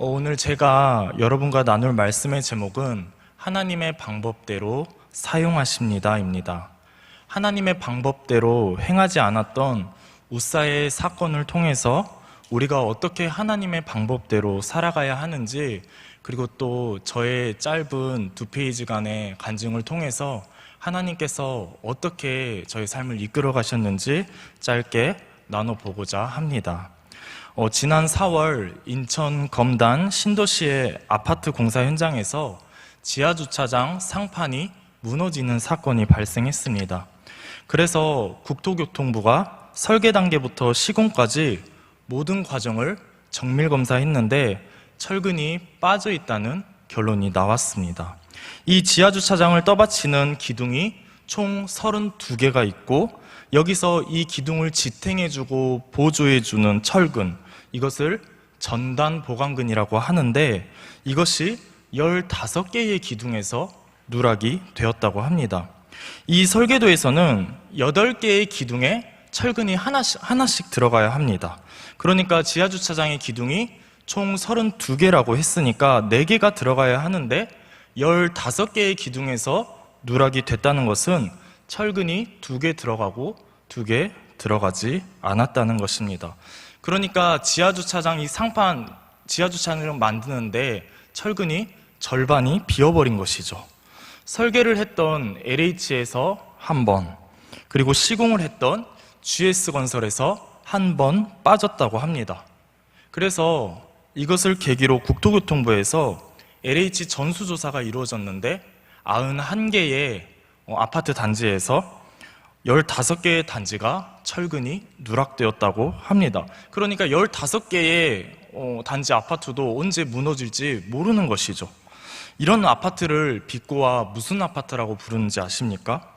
오늘 제가 여러분과 나눌 말씀의 제목은 하나님의 방법대로 사용하십니다입니다. 하나님의 방법대로 행하지 않았던 우사의 사건을 통해서 우리가 어떻게 하나님의 방법대로 살아가야 하는지, 그리고 또 저의 짧은 2페이지간의 간증을 통해서 하나님께서 어떻게 저의 삶을 이끌어 가셨는지 짧게 나눠보고자 합니다. 지난 4월 인천 검단 신도시의 아파트 공사 현장에서 지하주차장 상판이 무너지는 사건이 발생했습니다. 그래서 국토교통부가 설계 단계부터 시공까지 모든 과정을 정밀 검사했는데 철근이 빠져 있다는 결론이 나왔습니다. 이 지하주차장을 떠받치는 기둥이 총 32개가 있고, 여기서 이 기둥을 지탱해주고 보조해주는 철근, 이것을 전단 보강근이라고 하는데, 이것이 15개의 기둥에서 누락이 되었다고 합니다. 이 설계도에서는 8개의 기둥에 철근이 하나씩 들어가야 합니다. 그러니까 지하주차장의 기둥이 총 32개라고 했으니까 4개가 들어가야 하는데 15개의 기둥에서 누락이 됐다는 것은 철근이 2개 들어가고 2개 들어가지 않았다는 것입니다. 그러니까 지하주차장 지하주차장을 만드는데 철근이 절반이 비어버린 것이죠. 설계를 했던 LH에서 한 번, 그리고 시공을 했던 GS건설에서 한 번 빠졌다고 합니다. 그래서 이것을 계기로 국토교통부에서 LH 전수조사가 이루어졌는데 91개의 아파트 단지에서 15개의 단지가 철근이 누락되었다고 합니다. 그러니까 15개의 단지 아파트도 언제 무너질지 모르는 것이죠. 이런 아파트를 비꼬아 무슨 아파트라고 부르는지 아십니까?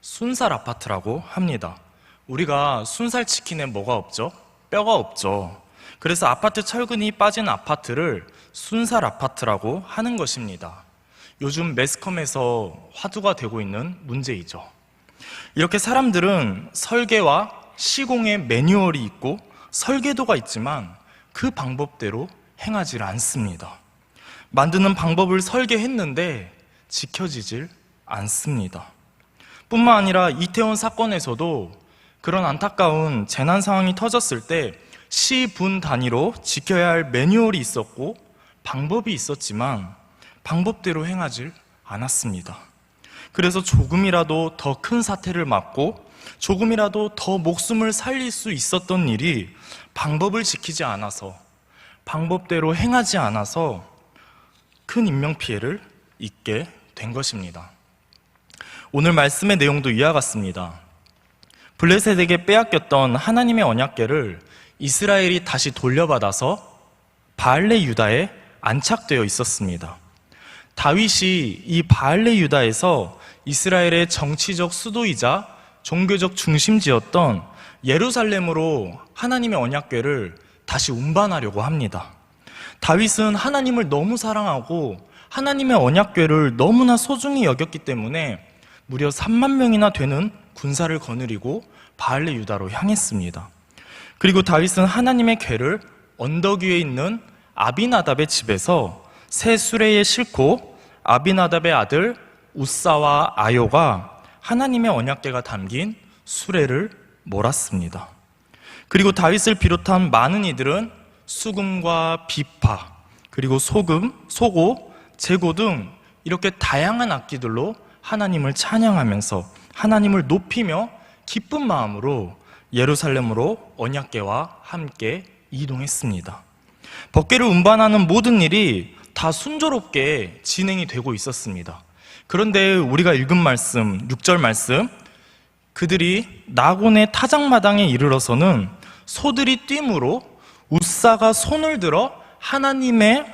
순살 아파트라고 합니다. 우리가 순살 치킨에 뭐가 없죠? 뼈가 없죠. 그래서 아파트 철근이 빠진 아파트를 순살 아파트라고 하는 것입니다. 요즘 매스컴에서 화두가 되고 있는 문제이죠. 이렇게 사람들은 설계와 시공의 매뉴얼이 있고 설계도가 있지만 그 방법대로 행하지 않습니다. 만드는 방법을 설계했는데 지켜지질 않습니다. 뿐만 아니라 이태원 사건에서도 그런 안타까운 재난 상황이 터졌을 때 시분 단위로 지켜야 할 매뉴얼이 있었고 방법이 있었지만 방법대로 행하지 않았습니다. 그래서 조금이라도 더 큰 사태를 막고 조금이라도 더 목숨을 살릴 수 있었던 일이 방법을 지키지 않아서, 방법대로 행하지 않아서 큰 인명피해를 입게 된 것입니다. 오늘 말씀의 내용도 이와 같습니다. 블레셋에게 빼앗겼던 하나님의 언약궤를 이스라엘이 다시 돌려받아서 바알레 유다에 안착되어 있었습니다. 다윗이 이 바알레 유다에서 이스라엘의 정치적 수도이자 종교적 중심지였던 예루살렘으로 하나님의 언약궤를 다시 운반하려고 합니다. 다윗은 하나님을 너무 사랑하고 하나님의 언약궤를 너무나 소중히 여겼기 때문에 무려 3만 명이나 되는 군사를 거느리고 바알레 유다로 향했습니다. 그리고 다윗은 하나님의 궤를 언덕 위에 있는 아비나답의 집에서 새 수레에 싣고 아비나답의 아들 우사와 아요가 하나님의 언약궤가 담긴 수레를 몰았습니다. 그리고 다윗을 비롯한 많은 이들은 수금과 비파, 그리고 소고, 제고 등 이렇게 다양한 악기들로 하나님을 찬양하면서 하나님을 높이며 기쁜 마음으로 예루살렘으로 언약궤와 함께 이동했습니다. 법궤를 운반하는 모든 일이 다 순조롭게 진행이 되고 있었습니다. 그런데 우리가 읽은 말씀, 6절 말씀, 그들이 나곤의 타작마당에 이르러서는 소들이 뛴으로 우사가 손을 들어 하나님의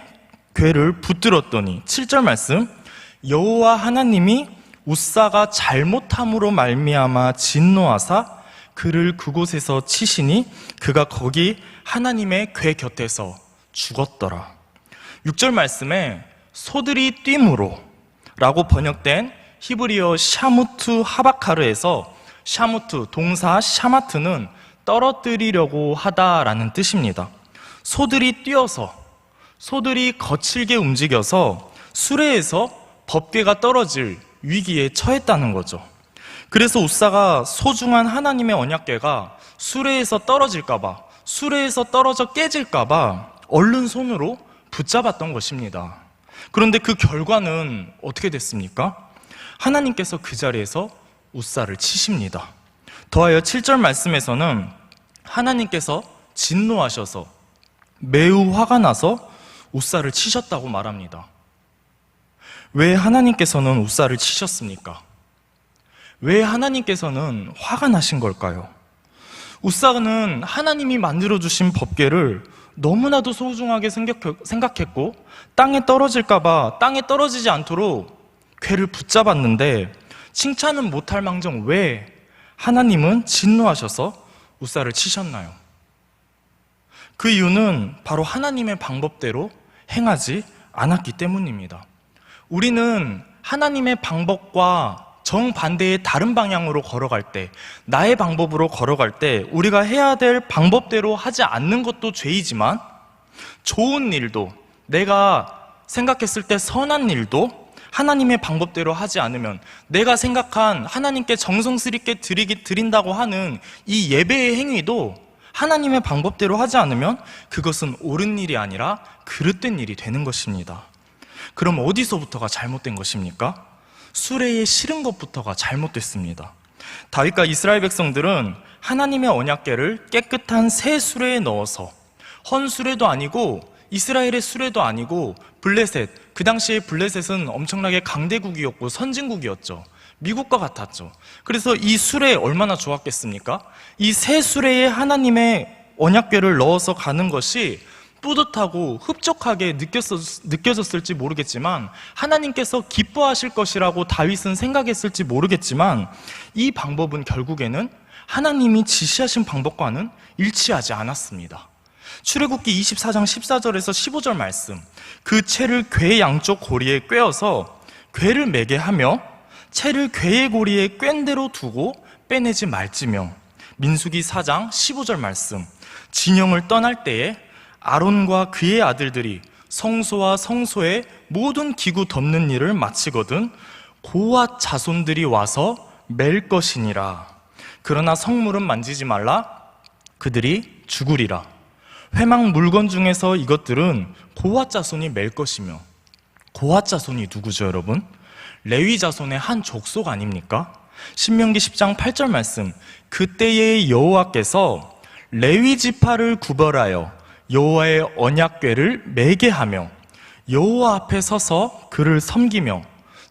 궤를 붙들었더니, 7절 말씀, 여호와 하나님이 우사가 잘못함으로 말미암아 진노하사 그를 그곳에서 치시니 그가 거기 하나님의 궤 곁에서 죽었더라. 6절 말씀에 소들이 뛴으로 라고 번역된 히브리어 샤무트 하바카르에서 샤무트, 동사 샤마트는 떨어뜨리려고 하다라는 뜻입니다. 소들이 뛰어서 소들이 거칠게 움직여서 수레에서 법궤가 떨어질 위기에 처했다는 거죠. 그래서 우사가 소중한 하나님의 언약궤가 수레에서 떨어질까봐, 수레에서 떨어져 깨질까봐 얼른 손으로 붙잡았던 것입니다. 그런데 그 결과는 어떻게 됐습니까? 하나님께서 그 자리에서 우사를 치십니다. 더하여 7절 말씀에서는 하나님께서 진노하셔서 매우 화가 나서 우사를 치셨다고 말합니다. 왜 하나님께서는 우사를 치셨습니까? 왜 하나님께서는 화가 나신 걸까요? 우사는 하나님이 만들어주신 법궤를 너무나도 소중하게 생각했고 땅에 떨어질까봐 땅에 떨어지지 않도록 궤를 붙잡았는데 칭찬은 못할 망정 왜 하나님은 진노하셔서 우사를 치셨나요? 그 이유는 바로 하나님의 방법대로 행하지 않았기 때문입니다. 우리는 하나님의 방법과 정반대의 다른 방향으로 걸어갈 때, 나의 방법으로 걸어갈 때 우리가 해야 될 방법대로 하지 않는 것도 죄이지만 좋은 일도, 내가 생각했을 때 선한 일도 하나님의 방법대로 하지 않으면, 내가 생각한 하나님께 정성스럽게 드린다고 하는 이 예배의 행위도 하나님의 방법대로 하지 않으면 그것은 옳은 일이 아니라 그릇된 일이 되는 것입니다. 그럼 어디서부터가 잘못된 것입니까? 수레에 실은 것부터가 잘못됐습니다. 다윗과 이스라엘 백성들은 하나님의 언약궤를 깨끗한 새 수레에 넣어서, 헌 수레도 아니고 이스라엘의 수레도 아니고 블레셋, 그 당시에 블레셋은 엄청나게 강대국이었고 선진국이었죠. 미국과 같았죠. 그래서 이 수레에 얼마나 좋았겠습니까? 이 새 수레에 하나님의 언약궤를 넣어서 가는 것이 뿌듯하고 흡족하게 느껴졌을지 모르겠지만, 하나님께서 기뻐하실 것이라고 다윗은 생각했을지 모르겠지만, 이 방법은 결국에는 하나님이 지시하신 방법과는 일치하지 않았습니다. 출애굽기 24장 14절에서 15절 말씀, 그 채를 궤 양쪽 고리에 꿰어서 궤를 매게 하며 채를 궤의 고리에 꿰인 대로 두고 빼내지 말지며, 민수기 4장 15절 말씀, 진영을 떠날 때에 아론과 그의 아들들이 성소와 성소의 모든 기구 덮는 일을 마치거든 고앗 자손들이 와서 맬 것이니라. 그러나 성물은 만지지 말라, 그들이 죽으리라. 회막 물건 중에서 이것들은 고앗 자손이 맬 것이며, 고앗 자손이 누구죠, 여러분? 레위 자손의 한 족속 아닙니까? 신명기 10장 8절 말씀, 그때의 여호와께서 레위 지파를 구별하여 여호와의 언약궤를 매게 하며 여호와 앞에 서서 그를 섬기며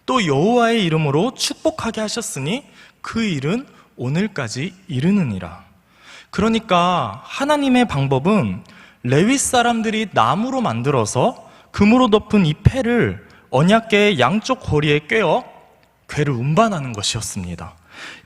또 여호와의 이름으로 축복하게 하셨으니 그 일은 오늘까지 이르느니라. 그러니까 하나님의 방법은 레위 사람들이 나무로 만들어서 금으로 덮은 이 패를 언약궤의 양쪽 고리에 꿰어 궤를 운반하는 것이었습니다.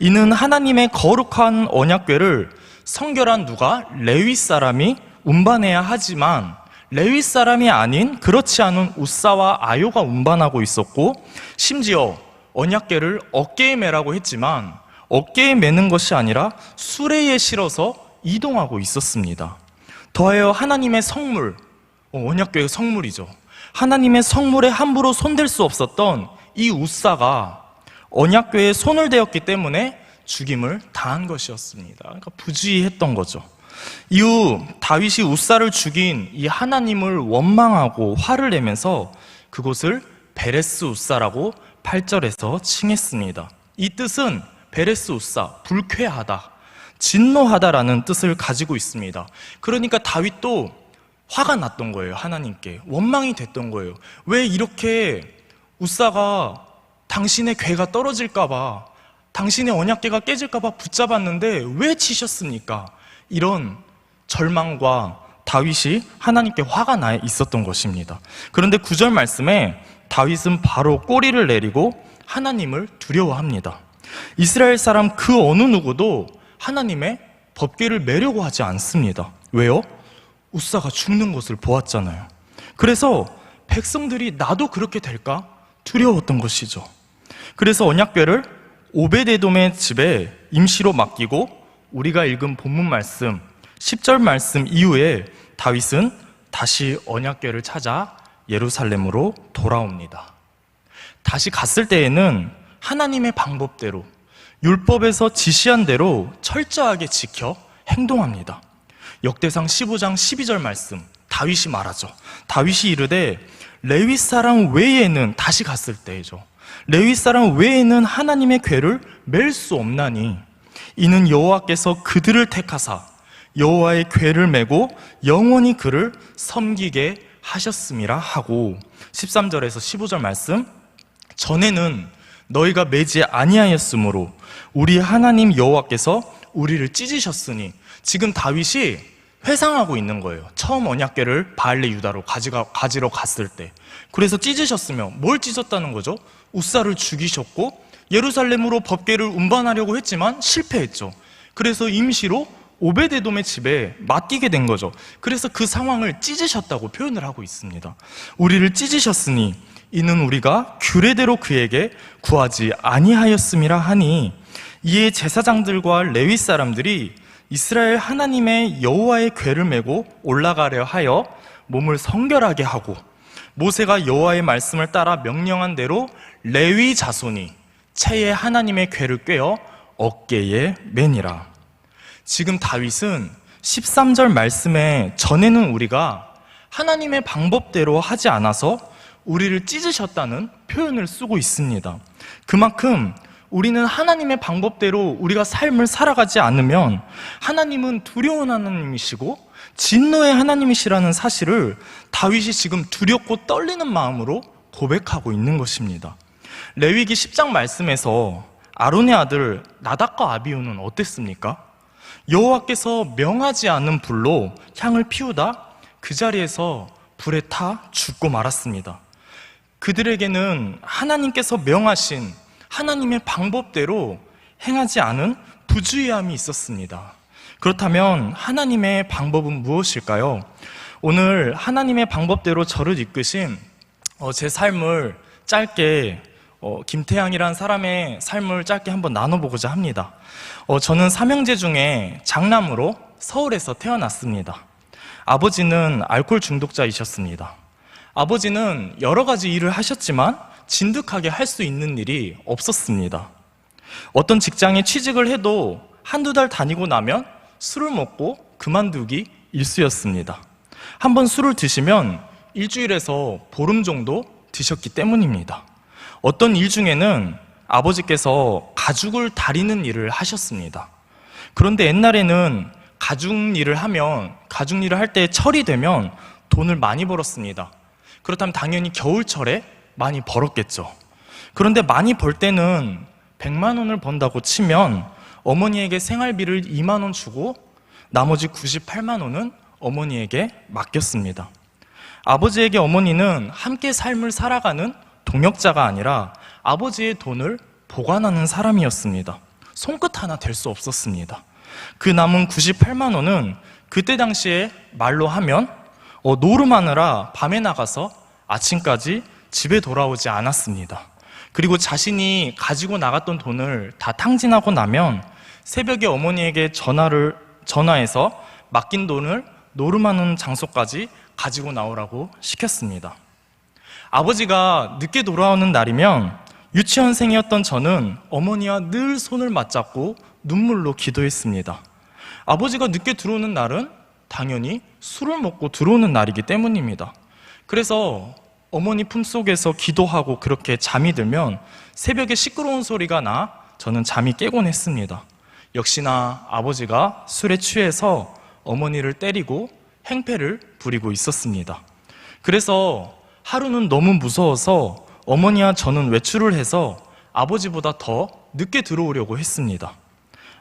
이는 하나님의 거룩한 언약궤를 성결한 누가? 레위 사람이 운반해야 하지만 레위 사람이 아닌, 그렇지 않은 우사와 아요가 운반하고 있었고, 심지어 언약궤를 어깨에 매라고 했지만 어깨에 매는 것이 아니라 수레에 실어서 이동하고 있었습니다. 더하여 하나님의 성물, 언약궤의 성물이죠. 하나님의 성물에 함부로 손댈 수 없었던 이 우사가 언약궤에 손을 대었기 때문에 죽임을 당한 것이었습니다. 그러니까 부주의했던 거죠. 이후 다윗이 우사를 죽인 이 하나님을 원망하고 화를 내면서 그곳을 베레스 우사라고 8절에서 칭했습니다. 이 뜻은 베레스 우사, 불쾌하다, 진노하다라는 뜻을 가지고 있습니다. 그러니까 다윗도 화가 났던 거예요. 하나님께 원망이 됐던 거예요. 왜 이렇게 우사가 당신의 궤가 떨어질까봐, 당신의 언약궤가 깨질까봐 붙잡았는데 왜 치셨습니까? 이런 절망과 다윗이 하나님께 화가 나 있었던 것입니다. 그런데 9절 말씀에 다윗은 바로 꼬리를 내리고 하나님을 두려워합니다. 이스라엘 사람 그 어느 누구도 하나님의 법궤를 매려고 하지 않습니다. 왜요? 우사가 죽는 것을 보았잖아요. 그래서 백성들이 나도 그렇게 될까? 두려웠던 것이죠. 그래서 언약궤를 오베데돔의 집에 임시로 맡기고, 우리가 읽은 본문 말씀 10절 말씀 이후에 다윗은 다시 언약궤를 찾아 예루살렘으로 돌아옵니다. 다시 갔을 때에는 하나님의 방법대로 율법에서 지시한 대로 철저하게 지켜 행동합니다. 역대상 15장 12절 말씀, 다윗이 말하죠. 다윗이 이르되 레위 사람 외에는, 다시 갔을 때죠, 레위 사람 외에는 하나님의 궤를 맬 수 없나니 이는 여호와께서 그들을 택하사 여호와의 궤를 메고 영원히 그를 섬기게 하셨음이라 하고, 13절에서 15절 말씀, 전에는 너희가 매지 아니하였으므로 우리 하나님 여호와께서 우리를 찢으셨으니, 지금 다윗이 회상하고 있는 거예요. 처음 언약궤를 바알레 유다로 가지러 갔을 때. 그래서 찢으셨으면 뭘 찢었다는 거죠? 우사를 죽이셨고 예루살렘으로 법궤를 운반하려고 했지만 실패했죠. 그래서 임시로 오베데돔의 집에 맡기게 된 거죠. 그래서 그 상황을 찢으셨다고 표현을 하고 있습니다. 우리를 찢으셨으니 이는 우리가 규례대로 그에게 구하지 아니하였음이라 하니, 이에 제사장들과 레위 사람들이 이스라엘 하나님의 여호와의 궤를 메고 올라가려 하여 몸을 성결하게 하고, 모세가 여호와의 말씀을 따라 명령한 대로 레위 자손이 채에 하나님의 궤를 꿰어 어깨에 매니라. 지금 다윗은 13절 말씀에 전에는 우리가 하나님의 방법대로 하지 않아서 우리를 찢으셨다는 표현을 쓰고 있습니다. 그만큼 우리는 하나님의 방법대로 우리가 삶을 살아가지 않으면 하나님은 두려운 하나님이시고 진노의 하나님이시라는 사실을 다윗이 지금 두렵고 떨리는 마음으로 고백하고 있는 것입니다. 레위기 10장 말씀에서 아론의 아들 나답과 아비후는 어땠습니까? 여호와께서 명하지 않은 불로 향을 피우다 그 자리에서 불에 타 죽고 말았습니다. 그들에게는 하나님께서 명하신 하나님의 방법대로 행하지 않은 부주의함이 있었습니다. 그렇다면 하나님의 방법은 무엇일까요? 오늘 하나님의 방법대로 저를 이끄신 제 삶을 짧게, 김태양이란 사람의 삶을 짧게 한번 나눠보고자 합니다. 저는 삼형제 중에 장남으로 서울에서 태어났습니다. 아버지는 알코올 중독자이셨습니다. 아버지는 여러 가지 일을 하셨지만 진득하게 할 수 있는 일이 없었습니다. 어떤 직장에 취직을 해도 한두 달 다니고 나면 술을 먹고 그만두기 일쑤였습니다. 한번 술을 드시면 일주일에서 보름 정도 드셨기 때문입니다. 어떤 일 중에는 아버지께서 가죽을 다리는 일을 하셨습니다. 그런데 옛날에는 가죽 일을 할 때 철이 되면 돈을 많이 벌었습니다. 그렇다면 당연히 겨울철에 많이 벌었겠죠. 그런데 많이 벌 때는 100만 원을 번다고 치면 어머니에게 생활비를 2만 원 주고 나머지 98만 원은 어머니에게 맡겼습니다. 아버지에게 어머니는 함께 삶을 살아가는 동역자가 아니라 아버지의 돈을 보관하는 사람이었습니다. 손끝 하나 댈 수 없었습니다. 그 남은 98만 원은 그때 당시에 말로 하면 노름하느라 밤에 나가서 아침까지 집에 돌아오지 않았습니다. 그리고 자신이 가지고 나갔던 돈을 다 탕진하고 나면 새벽에 어머니에게 전화해서 맡긴 돈을 노름하는 장소까지 가지고 나오라고 시켰습니다. 아버지가 늦게 돌아오는 날이면 유치원생이었던 저는 어머니와 늘 손을 맞잡고 눈물로 기도했습니다. 아버지가 늦게 들어오는 날은 당연히 술을 먹고 들어오는 날이기 때문입니다. 그래서 어머니 품속에서 기도하고 그렇게 잠이 들면 새벽에 시끄러운 소리가 나 저는 잠이 깨곤 했습니다. 역시나 아버지가 술에 취해서 어머니를 때리고 행패를 부리고 있었습니다. 그래서 하루는 너무 무서워서 어머니와 저는 외출을 해서 아버지보다 더 늦게 들어오려고 했습니다.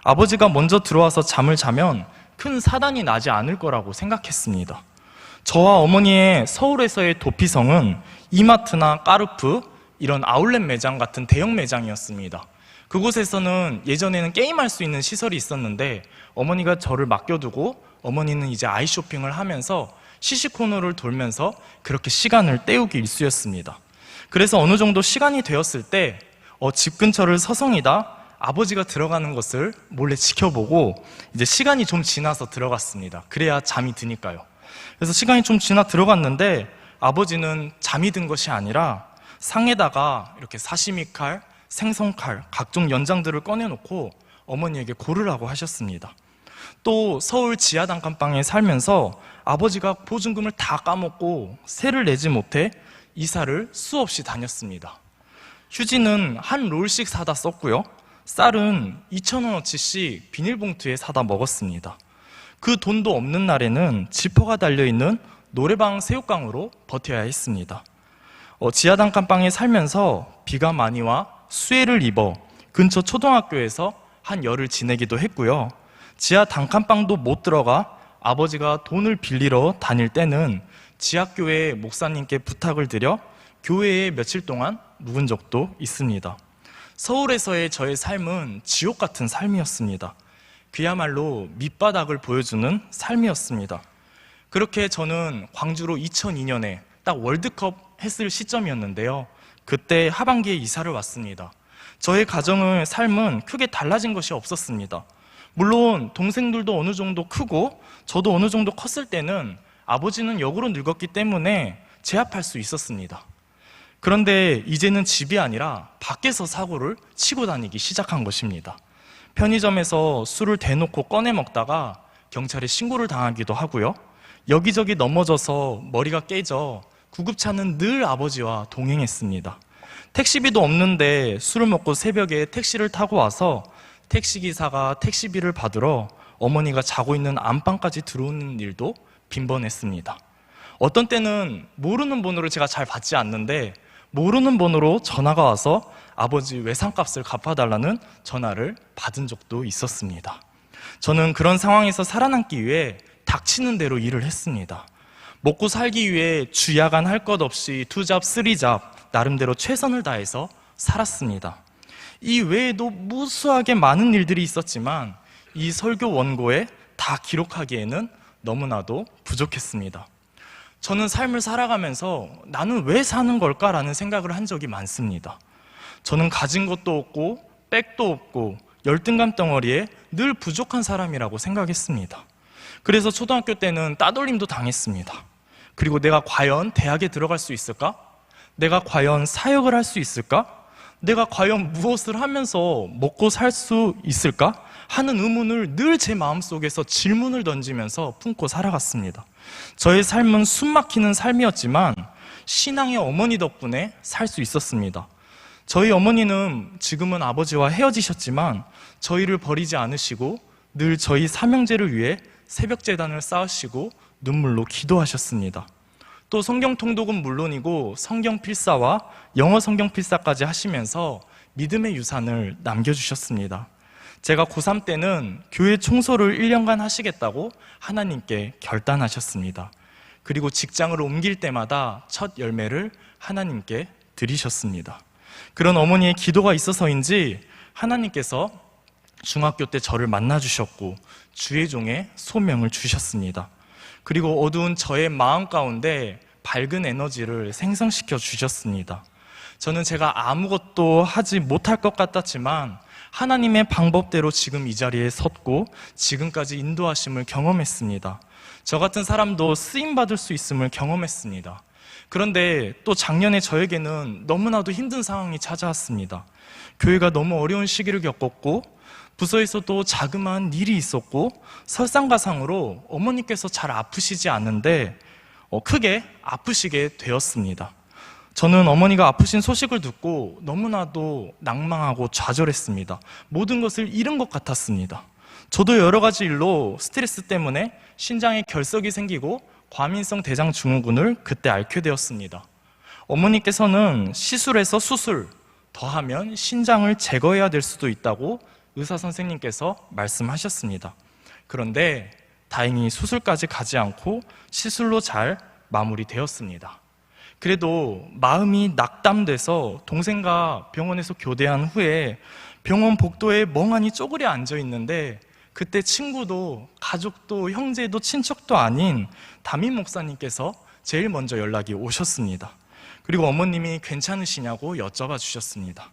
아버지가 먼저 들어와서 잠을 자면 큰 사단이 나지 않을 거라고 생각했습니다. 저와 어머니의 서울에서의 도피성은 이마트나 까르프, 이런 아울렛 매장 같은 대형 매장이었습니다. 그곳에서는 예전에는 게임할 수 있는 시설이 있었는데 어머니가 저를 맡겨두고 어머니는 이제 아이쇼핑을 하면서 시시코너를 돌면서 그렇게 시간을 때우기 일쑤였습니다. 그래서 어느 정도 시간이 되었을 때 집 근처를 서성이다 아버지가 들어가는 것을 몰래 지켜보고 이제 시간이 좀 지나서 들어갔습니다. 그래야 잠이 드니까요. 그래서 시간이 좀 지나 들어갔는데 아버지는 잠이 든 것이 아니라 상에다가 이렇게 사시미 칼, 생선칼, 각종 연장들을 꺼내놓고 어머니에게 고르라고 하셨습니다. 또 서울 지하 단칸방에 살면서 아버지가 보증금을 다 까먹고 세를 내지 못해 이사를 수없이 다녔습니다. 휴지는 한 롤씩 사다 썼고요. 쌀은 2,000원어치씩 비닐봉투에 사다 먹었습니다. 그 돈도 없는 날에는 지퍼가 달려있는 노래방 새우깡으로 버텨야 했습니다. 지하 단칸방에 살면서 비가 많이 와 수해를 입어 근처 초등학교에서 한 열흘 지내기도 했고요. 지하 단칸방도 못 들어가 아버지가 돈을 빌리러 다닐 때는 지하교회 목사님께 부탁을 드려 교회에 며칠 동안 묵은 적도 있습니다. 서울에서의 저의 삶은 지옥 같은 삶이었습니다. 그야말로 밑바닥을 보여주는 삶이었습니다. 그렇게 저는 광주로 2002년에 딱 월드컵 했을 시점이었는데요. 그때 하반기에 이사를 왔습니다. 저의 가정의 삶은 크게 달라진 것이 없었습니다. 물론 동생들도 어느 정도 크고 저도 어느 정도 컸을 때는 아버지는 역으로 늙었기 때문에 제압할 수 있었습니다. 그런데 이제는 집이 아니라 밖에서 사고를 치고 다니기 시작한 것입니다. 편의점에서 술을 대놓고 꺼내 먹다가 경찰에 신고를 당하기도 하고요. 여기저기 넘어져서 머리가 깨져 구급차는 늘 아버지와 동행했습니다. 택시비도 없는데 술을 먹고 새벽에 택시를 타고 와서 택시기사가 택시비를 받으러 어머니가 자고 있는 안방까지 들어오는 일도 빈번했습니다. 어떤 때는 모르는 번호를 제가 잘 받지 않는데 모르는 번호로 전화가 와서 아버지 외상값을 갚아달라는 전화를 받은 적도 있었습니다. 저는 그런 상황에서 살아남기 위해 닥치는 대로 일을 했습니다. 먹고 살기 위해 주야간 할 것 없이 투잡, 쓰리잡 나름대로 최선을 다해서 살았습니다. 이 외에도 무수하게 많은 일들이 있었지만 이 설교 원고에 다 기록하기에는 너무나도 부족했습니다. 저는 삶을 살아가면서 나는 왜 사는 걸까라는 생각을 한 적이 많습니다. 저는 가진 것도 없고 백도 없고 열등감 덩어리에 늘 부족한 사람이라고 생각했습니다. 그래서 초등학교 때는 따돌림도 당했습니다. 그리고 내가 과연 대학에 들어갈 수 있을까? 내가 과연 사역을 할 수 있을까? 내가 과연 무엇을 하면서 먹고 살 수 있을까? 하는 의문을 늘 제 마음속에서 질문을 던지면서 품고 살아갔습니다. 저의 삶은 숨막히는 삶이었지만 신앙의 어머니 덕분에 살 수 있었습니다. 저희 어머니는 지금은 아버지와 헤어지셨지만 저희를 버리지 않으시고 늘 저희 삼형제를 위해 새벽제단을 쌓으시고 눈물로 기도하셨습니다. 또 성경 통독은 물론이고 성경 필사와 영어 성경 필사까지 하시면서 믿음의 유산을 남겨주셨습니다. 제가 고3 때는 교회 청소를 1년간 하시겠다고 하나님께 결단하셨습니다. 그리고 직장을 옮길 때마다 첫 열매를 하나님께 드리셨습니다. 그런 어머니의 기도가 있어서인지 하나님께서 중학교 때 저를 만나주셨고 주의 종의 소명을 주셨습니다. 그리고 어두운 저의 마음 가운데 밝은 에너지를 생성시켜 주셨습니다. 저는 제가 아무것도 하지 못할 것 같았지만 하나님의 방법대로 지금 이 자리에 섰고 지금까지 인도하심을 경험했습니다. 저 같은 사람도 쓰임받을 수 있음을 경험했습니다. 그런데 또 작년에 저에게는 너무나도 힘든 상황이 찾아왔습니다. 교회가 너무 어려운 시기를 겪었고 부서에서도 자그마한 일이 있었고 설상가상으로 어머니께서 잘 아프시지 않는데 크게 아프시게 되었습니다. 저는 어머니가 아프신 소식을 듣고 너무나도 낭망하고 좌절했습니다. 모든 것을 잃은 것 같았습니다. 저도 여러 가지 일로 스트레스 때문에 신장에 결석이 생기고 과민성 대장증후군을 그때 앓게 되었습니다. 어머니께서는 시술에서 수술, 더하면 신장을 제거해야 될 수도 있다고 의사 선생님께서 말씀하셨습니다. 그런데 다행히 수술까지 가지 않고 시술로 잘 마무리되었습니다. 그래도 마음이 낙담돼서 동생과 병원에서 교대한 후에 병원 복도에 멍하니 쪼그려 앉아 있는데 그때 친구도 가족도 형제도 친척도 아닌 담임 목사님께서 제일 먼저 연락이 오셨습니다. 그리고 어머님이 괜찮으시냐고 여쭤봐 주셨습니다.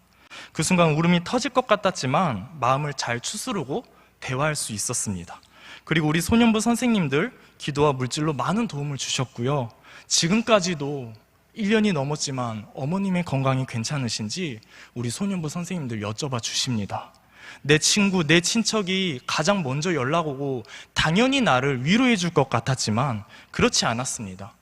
그 순간 울음이 터질 것 같았지만 마음을 잘 추스르고 대화할 수 있었습니다. 그리고 우리 소년부 선생님들 기도와 물질로 많은 도움을 주셨고요. 지금까지도 1년이 넘었지만 어머님의 건강이 괜찮으신지 우리 소년부 선생님들 여쭤봐 주십니다. 내 친구, 내 친척이 가장 먼저 연락 오고 당연히 나를 위로해 줄 것 같았지만 그렇지 않았습니다.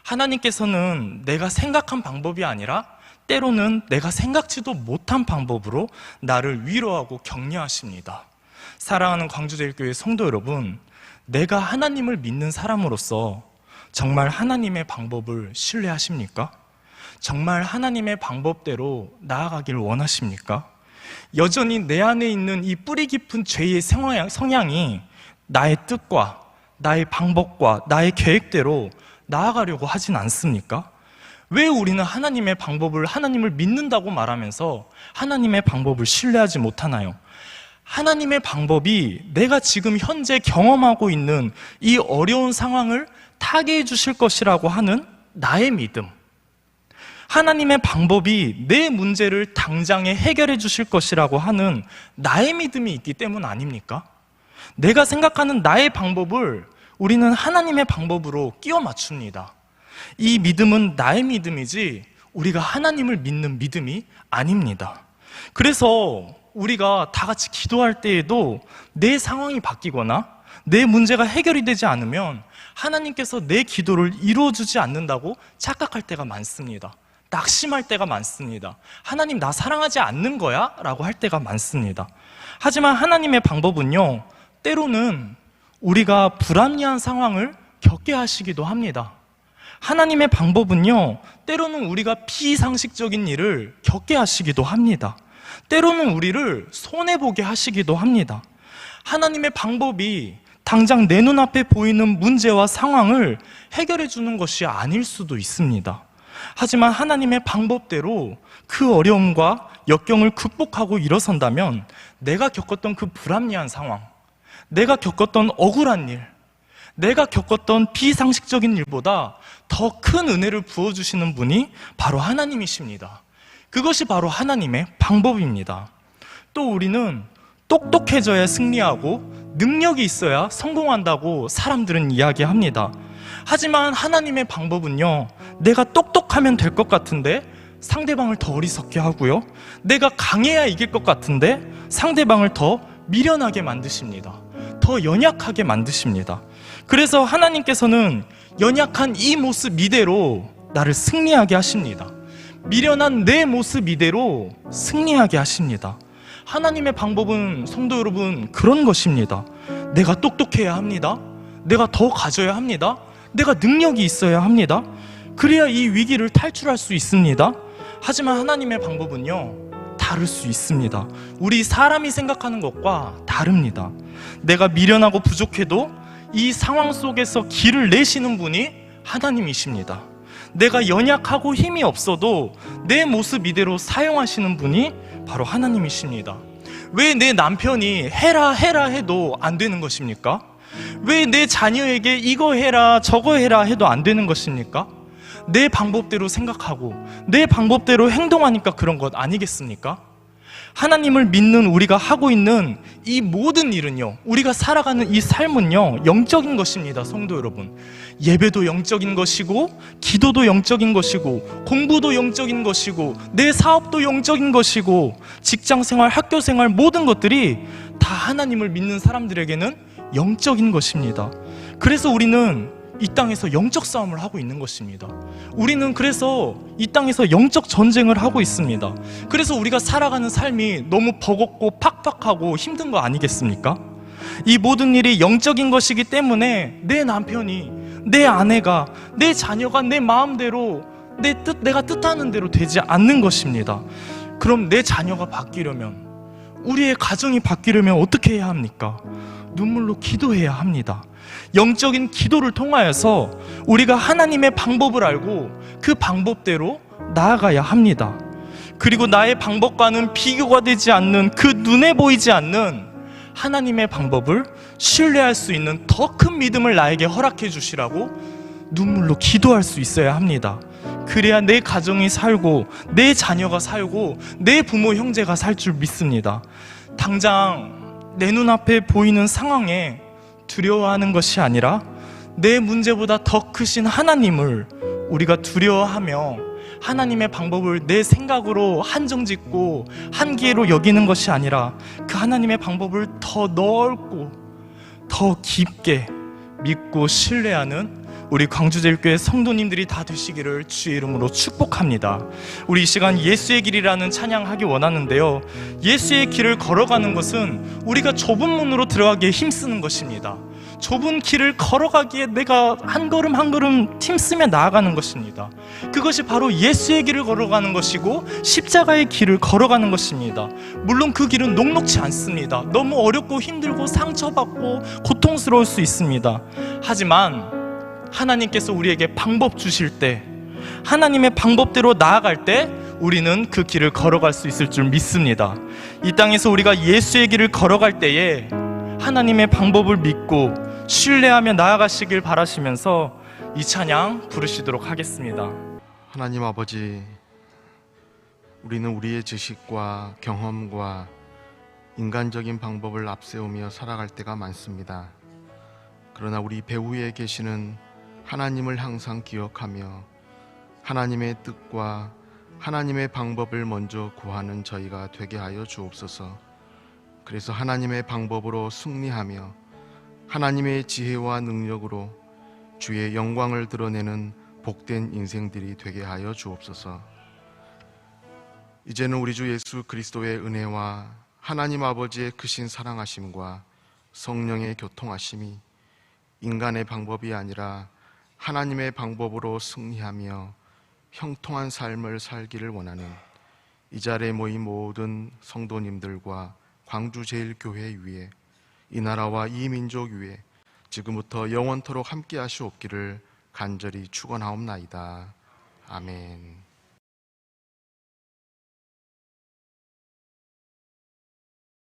하나님께서는 내가 생각한 방법이 아니라 때로는 내가 생각지도 못한 방법으로 나를 위로하고 격려하십니다. 사랑하는 광주제일교회 성도 여러분, 내가 하나님을 믿는 사람으로서 정말 하나님의 방법을 신뢰하십니까? 정말 하나님의 방법대로 나아가길 원하십니까? 여전히 내 안에 있는 이 뿌리 깊은 죄의 성향이 나의 뜻과 나의 방법과 나의 계획대로 나아가려고 하진 않습니까? 왜 우리는 하나님의 방법을, 하나님을 믿는다고 말하면서 하나님의 방법을 신뢰하지 못하나요? 하나님의 방법이 내가 지금 현재 경험하고 있는 이 어려운 상황을 타개해 주실 것이라고 하는 나의 믿음, 하나님의 방법이 내 문제를 당장에 해결해 주실 것이라고 하는 나의 믿음이 있기 때문 아닙니까? 내가 생각하는 나의 방법을 우리는 하나님의 방법으로 끼워 맞춥니다. 이 믿음은 나의 믿음이지 우리가 하나님을 믿는 믿음이 아닙니다. 그래서 우리가 다 같이 기도할 때에도 내 상황이 바뀌거나 내 문제가 해결이 되지 않으면 하나님께서 내 기도를 이루어주지 않는다고 착각할 때가 많습니다. 낙심할 때가 많습니다. 하나님 나 사랑하지 않는 거야? 라고 할 때가 많습니다. 하지만 하나님의 방법은요, 때로는 우리가 불합리한 상황을 겪게 하시기도 합니다. 하나님의 방법은요, 때로는 우리가 비상식적인 일을 겪게 하시기도 합니다. 때로는 우리를 손해보게 하시기도 합니다. 하나님의 방법이 당장 내 눈앞에 보이는 문제와 상황을 해결해 주는 것이 아닐 수도 있습니다. 하지만 하나님의 방법대로 그 어려움과 역경을 극복하고 일어선다면 내가 겪었던 그 불합리한 상황, 내가 겪었던 억울한 일, 내가 겪었던 비상식적인 일보다 더 큰 은혜를 부어주시는 분이 바로 하나님이십니다. 그것이 바로 하나님의 방법입니다. 또 우리는 똑똑해져야 승리하고 능력이 있어야 성공한다고 사람들은 이야기합니다. 하지만 하나님의 방법은요, 내가 똑똑하면 될 것 같은데 상대방을 더 어리석게 하고요, 내가 강해야 이길 것 같은데 상대방을 더 미련하게 만드십니다. 더 연약하게 만드십니다. 그래서 하나님께서는 연약한 이 모습 이대로 나를 승리하게 하십니다. 미련한 내 모습 이대로 승리하게 하십니다. 하나님의 방법은 성도 여러분 그런 것입니다. 내가 똑똑해야 합니다. 내가 더 가져야 합니다. 내가 능력이 있어야 합니다. 그래야 이 위기를 탈출할 수 있습니다. 하지만 하나님의 방법은요, 다를 수 있습니다. 우리 사람이 생각하는 것과 다릅니다. 내가 미련하고 부족해도 이 상황 속에서 길을 내시는 분이 하나님이십니다. 내가 연약하고 힘이 없어도 내 모습 이대로 사용하시는 분이 바로 하나님이십니다. 왜 내 남편이 해라 해도 안 되는 것입니까? 왜 내 자녀에게 이거 해라 저거 해라 해도 안 되는 것입니까? 내 방법대로 생각하고 내 방법대로 행동하니까 그런 것 아니겠습니까? 하나님을 믿는 우리가 하고 있는 이 모든 일은요, 우리가 살아가는 이 삶은요, 영적인 것입니다. 성도 여러분, 예배도 영적인 것이고 기도도 영적인 것이고 공부도 영적인 것이고 내 사업도 영적인 것이고 직장생활, 학교생활 모든 것들이 다 하나님을 믿는 사람들에게는 영적인 것입니다. 그래서 우리는 이 땅에서 영적 싸움을 하고 있는 것입니다. 우리는 그래서 이 땅에서 영적 전쟁을 하고 있습니다. 그래서 우리가 살아가는 삶이 너무 버겁고 팍팍하고 힘든 거 아니겠습니까? 이 모든 일이 영적인 것이기 때문에 내 남편이, 내 아내가, 내 자녀가 내 마음대로 내가 뜻하는 대로 되지 않는 것입니다. 그럼 내 자녀가 바뀌려면, 우리의 가정이 바뀌려면 어떻게 해야 합니까? 눈물로 기도해야 합니다. 영적인 기도를 통하여서 우리가 하나님의 방법을 알고 그 방법대로 나아가야 합니다. 그리고 나의 방법과는 비교가 되지 않는, 그 눈에 보이지 않는 하나님의 방법을 신뢰할 수 있는 더 큰 믿음을 나에게 허락해 주시라고 눈물로 기도할 수 있어야 합니다. 그래야 내 가정이 살고 내 자녀가 살고 내 부모 형제가 살 줄 믿습니다. 당장 내 눈앞에 보이는 상황에 두려워하는 것이 아니라 내 문제보다 더 크신 하나님을 우리가 두려워하며 하나님의 방법을 내 생각으로 한정짓고 한계로 여기는 것이 아니라 그 하나님의 방법을 더 넓고 더 깊게 믿고 신뢰하는 우리 광주제일교회 성도님들이 다 되시기를 주의 이름으로 축복합니다. 우리 이 시간 예수의 길이라는 찬양하기 원하는데요, 예수의 길을 걸어가는 것은 우리가 좁은 문으로 들어가기에 힘쓰는 것입니다. 좁은 길을 걸어가기에 내가 한 걸음 한 걸음 힘쓰며 나아가는 것입니다. 그것이 바로 예수의 길을 걸어가는 것이고 십자가의 길을 걸어가는 것입니다. 물론 그 길은 녹록지 않습니다. 너무 어렵고 힘들고 상처받고 고통스러울 수 있습니다. 하지만 하나님께서 우리에게 방법 주실 때, 하나님의 방법대로 나아갈 때 우리는 그 길을 걸어갈 수 있을 줄 믿습니다. 이 땅에서 우리가 예수의 길을 걸어갈 때에 하나님의 방법을 믿고 신뢰하며 나아가시길 바라시면서 이 찬양 부르시도록 하겠습니다. 하나님 아버지, 우리는 우리의 지식과 경험과 인간적인 방법을 앞세우며 살아갈 때가 많습니다. 그러나 우리 배후에 계시는 하나님을 항상 기억하며 하나님의 뜻과 하나님의 방법을 먼저 구하는 저희가 되게 하여 주옵소서. 그래서 하나님의 방법으로 승리하며 하나님의 지혜와 능력으로 주의 영광을 드러내는 복된 인생들이 되게 하여 주옵소서. 이제는 우리 주 예수 그리스도의 은혜와 하나님 아버지의 크신 사랑하심과 성령의 교통하심이 인간의 방법이 아니라 하나님의 방법으로 승리하며 형통한 삶을 살기를 원하는 이 자리에 모인 모든 성도님들과 광주제일교회 위에, 이 나라와 이 민족 위에 지금부터 영원토록 함께 하시옵기를 간절히 축원하옵나이다. 아멘.